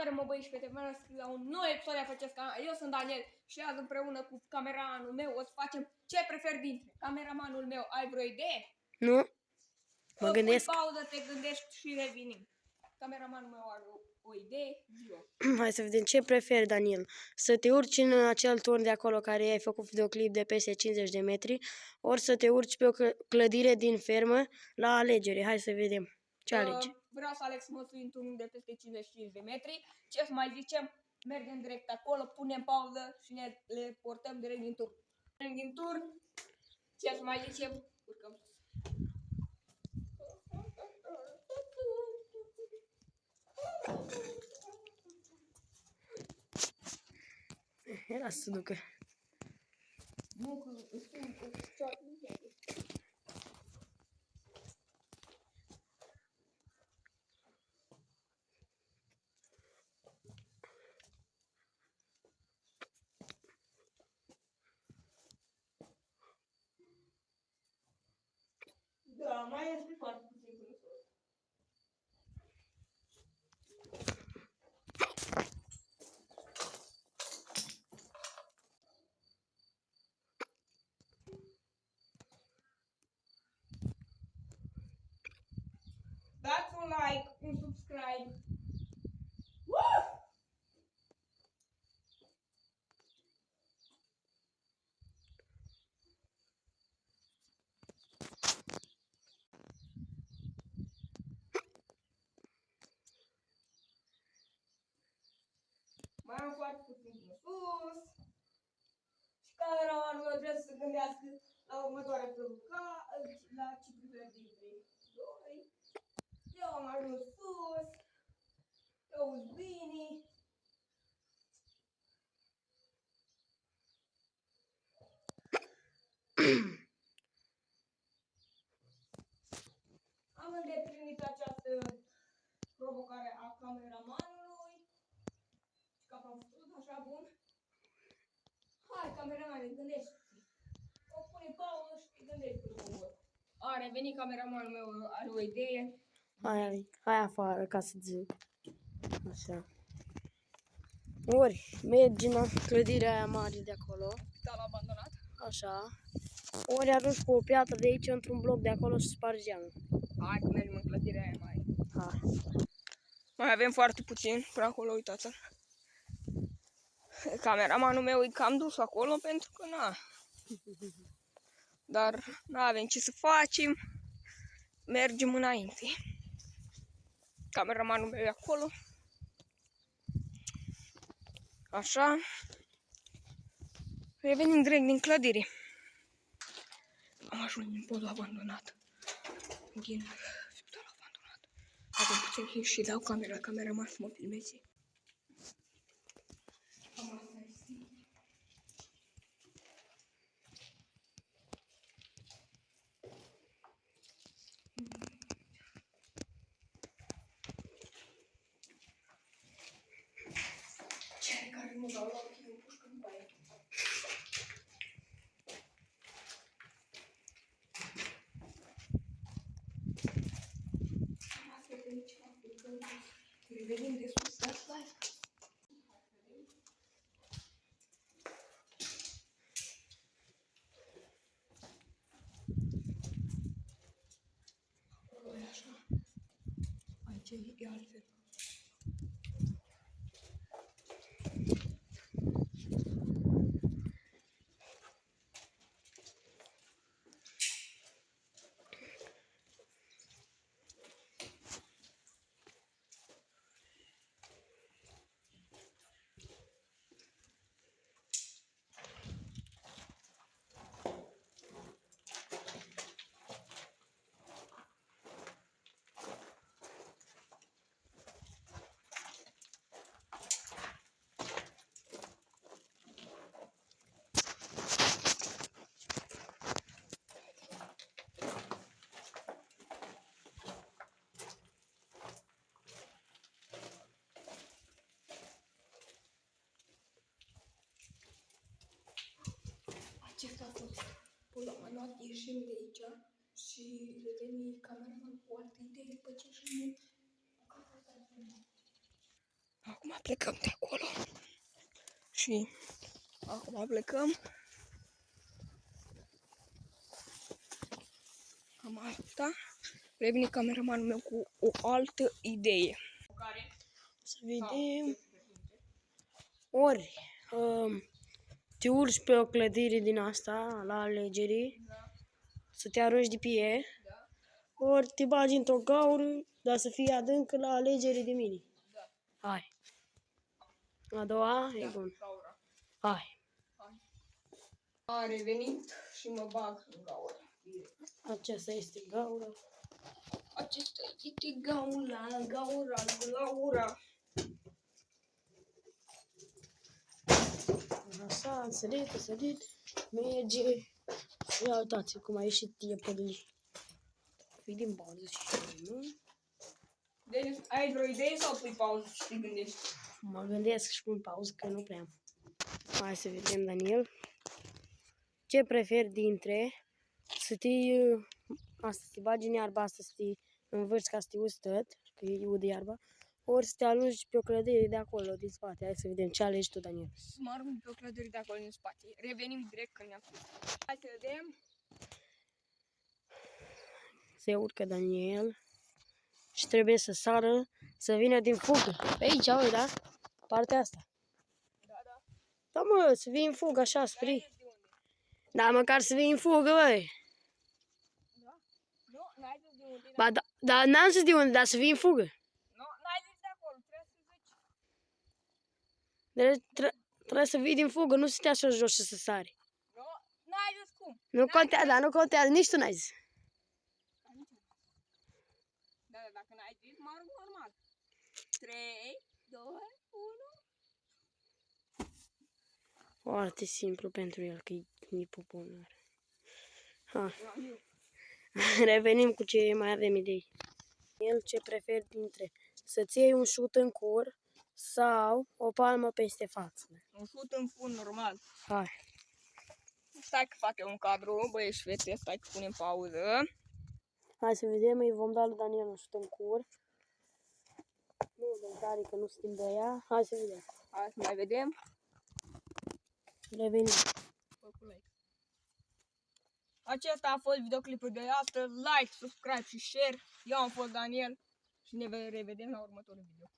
Salutare, mă băieți și fete, mă scriu la un nou episod de Faceți Canal. Eu sunt Daniel și azi împreună cu cameramanul meu o să facem ce prefer dintre. Cameramanul meu, ai vreo idee? Nu? Mă gândesc. Pui pauză, te gândești și revenim. Cameramanul meu are o idee, zi-o. Hai să vedem ce preferi, Daniel. Să te urci în acel turn de acolo care ai făcut videoclip de peste 50 de metri, ori să te urci pe o clădire din fermă la alegere. Hai să vedem. Ce alegi? Vreau să aleg să mă sui într-un de peste 55 de metri. Ce să mai zicem? Mergem direct acolo, punem pauză și ne le portăm direct din turn. Din turn, ce să mai zicem? Urcăm sus. Era să ducă. Nu, că sunt cu picioare. Da, mai este foarte puțin până sus. Dați un like, un subscribe. Woo! Mai am foarte puțin din sus. Și cameramanul meu trebuie să se gândească la următoarea provocare, la ce privește dintre doi. Eu am ajuns sus. Eu sunt bine. Am îndeplinit această provocare a cameramanului. Și că am făcut așa bun. Hai, cameramane, gândește-te. O pune pauză și te gândești pe urmă. A revenit cameramanul meu, are o idee. Hai afară ca să zic. Așa. Ori mergi în clădirea aia mare de acolo. Spital abandonat. Așa. Ori arunci cu o piatră de aici într-un bloc de acolo și spargi geamul. Hai că mergem în clădirea aia mai. Hai. Mai avem foarte puțin până acolo, uitați-l. Cameramanul meu e cam dus acolo pentru că na. Dar nu avem ce să facem. Mergem înainte. Cameramanul meu e acolo. Așa. Revenim direct din clădire. Am ajuns din podul abandonat. Din spitalul abandonat. Avem puțin timp și dau cameraman să mă filmeze. Asta este. Cei care nu dau la ochii în pușcă în baie. Asta e aici, revenim de sus, dați like. Acolo e așa. Aici e altfel. Acesta a fost podul abandonat, ieșim de aici și reveni cameraman cu o altă idee după ce ieșim. Acum plecăm de acolo. Și acum plecăm. Cam asta. Revine cameramanul meu cu o altă idee. Să vedem. Ori te urci pe o clădire din asta, la alegerii, să te arunci de pie, ori te bagi într-o gaură, dar să fie adâncă la alegerii de mine. Hai. A doua e bun. Hai. A revenit și mă bag în gaură. Aceasta este gaura. Acesta este gaura. Așa, am sărit, merge. Ia uitați cum a ieșit iepările. Fii din pauză și nu? Deci, ai vreo idee sau pui pauză și te gândești? Mă gândesc și pun pauză că nu prea am. Hai să vedem, Daniel. Ce preferi dintre să te bagi în iarba asta, să te învârți ca să te uzi tot, că e ud iarba, ori să te alungi pe o clădire de acolo, din spate. Hai să vedem ce alegi tu, Daniel. Să mă arunc pe o clădire de acolo din spate. Revenim direct când ne-am făcut. Hai să vedem. Se urcă Daniel și trebuie să sară, să vină din fugă. Pe aici, uite, da? Partea asta. Da. Da, mă, să vii în fugă, așa, spre. De unde? Da, măcar să vii în fugă, băi. Da? Nu, n-ai zis de unde. Ba, da, n-am zis de unde, dar să vii în fugă. Nu, n-ai zis de acolo. Trebuie să zici. Deci, trebuie să vii din fugă, nu să te așa jos și să sari. Nu, n-ai zis cum. Nu contează, dar nu contează, nici tu n-ai zis. Da, dacă n-ai zis, mă arunc normal. 3, 2, 1. Foarte simplu pentru el, că e popular. Ha. Revenim cu ce mai avem idei. El ce prefer dintre să-ți iei un șut în cur sau o palmă peste față. Un șut în fund normal. Hai. Stai că fac eu un cadru, băieți și fete, stai că punem pauză. Hai să vedem, îi vom da lui Daniel un șut în cur. Nu de tare că nu știm de ea. Hai să vedem. Hai să mai vedem. Revenim. Acesta a fost videoclipul de astăzi. Like, subscribe și share. Eu am fost Daniel și ne revedem la următorul video.